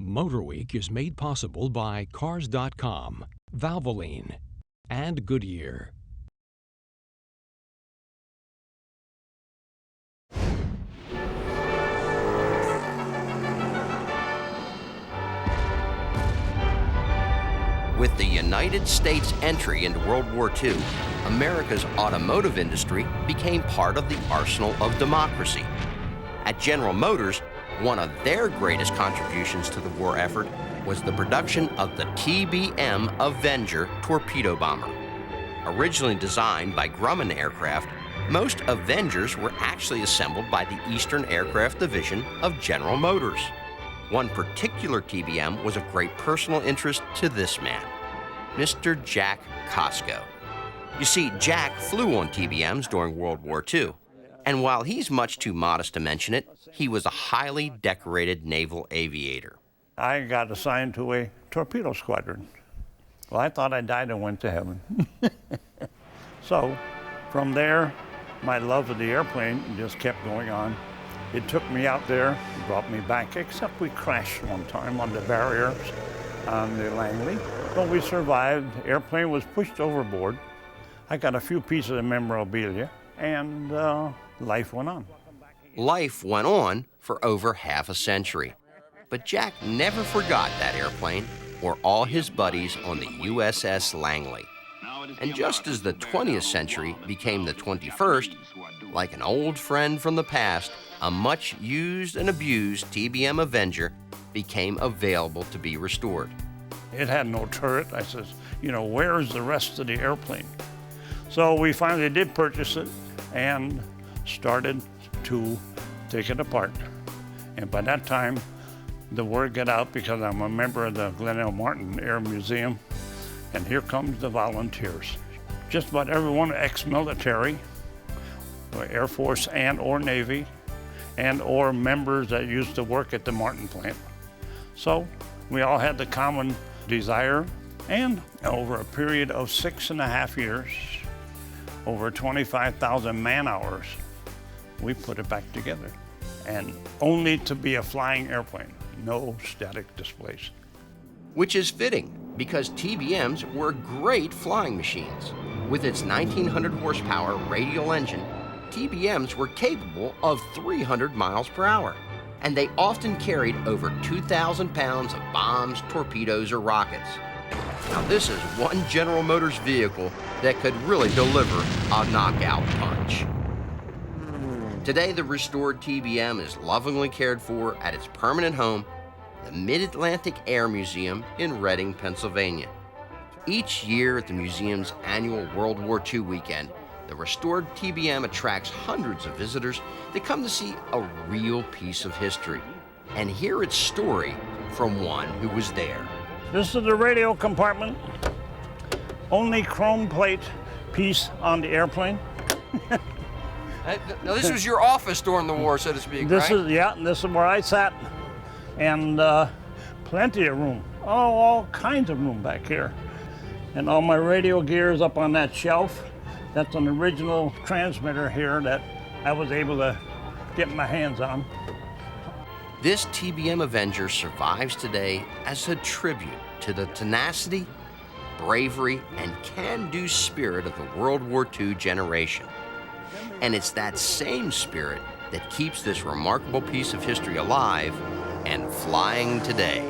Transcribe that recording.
MotorWeek is made possible by Cars.com, Valvoline, and Goodyear. With the United States' entry into World War II, America's automotive industry became part of the arsenal of democracy. At General Motors, one of their greatest contributions to the war effort was the production of the TBM Avenger torpedo bomber. Originally designed by Grumman Aircraft, most Avengers were actually assembled by the Eastern Aircraft Division of General Motors. One particular TBM was of great personal interest to this man, Mr. Jack Costco. You see, Jack flew on TBMs during World War II, and while he's much too modest to mention it, he was a highly decorated naval aviator. I got assigned to a torpedo squadron. Well, I thought I died and went to heaven. So, from there, my love of the airplane just kept going on. It took me out there, brought me back, except we crashed one time on the barriers on the Langley. But we survived. The airplane was pushed overboard. I got a few pieces of memorabilia, and life went on. Life went on for over half a century. But Jack never forgot that airplane or all his buddies on the USS Langley. And just as the 20th century became the 21st, like an old friend from the past, a much used and abused TBM Avenger became available to be restored. It had no turret. I says, where's the rest of the airplane? So we finally did purchase it and started to take it apart. And by that time, the word got out because I'm a member of the Glen L. Martin Air Museum, and here comes the volunteers. Just about everyone ex-military, Air Force and or Navy, and or members that used to work at the Martin plant. So we all had the common desire, and over a period of 6.5 years, over 25,000 man-hours, we put it back together. And only to be a flying airplane, no static displays. Which is fitting, because TBMs were great flying machines. With its 1,900 horsepower radial engine, TBMs were capable of 300 miles per hour, and they often carried over 2,000 pounds of bombs, torpedoes, or rockets. Now this is one General Motors vehicle that could really deliver a knockout punch. Today, the restored TBM is lovingly cared for at its permanent home, the Mid-Atlantic Air Museum in Reading, Pennsylvania. Each year at the museum's annual World War II weekend, the restored TBM attracts hundreds of visitors that come to see a real piece of history and hear its story from one who was there. This is the radio compartment. Only chrome plate piece on the airplane. Now this was your office during the war, so to speak, This right? This is where I sat, and plenty of room. Oh, all kinds of room back here. And all my radio gear is up on that shelf. That's an original transmitter here that I was able to get my hands on. This TBM Avenger survives today as a tribute to the tenacity, bravery, and can-do spirit of the World War II generation. And it's that same spirit that keeps this remarkable piece of history alive and flying today.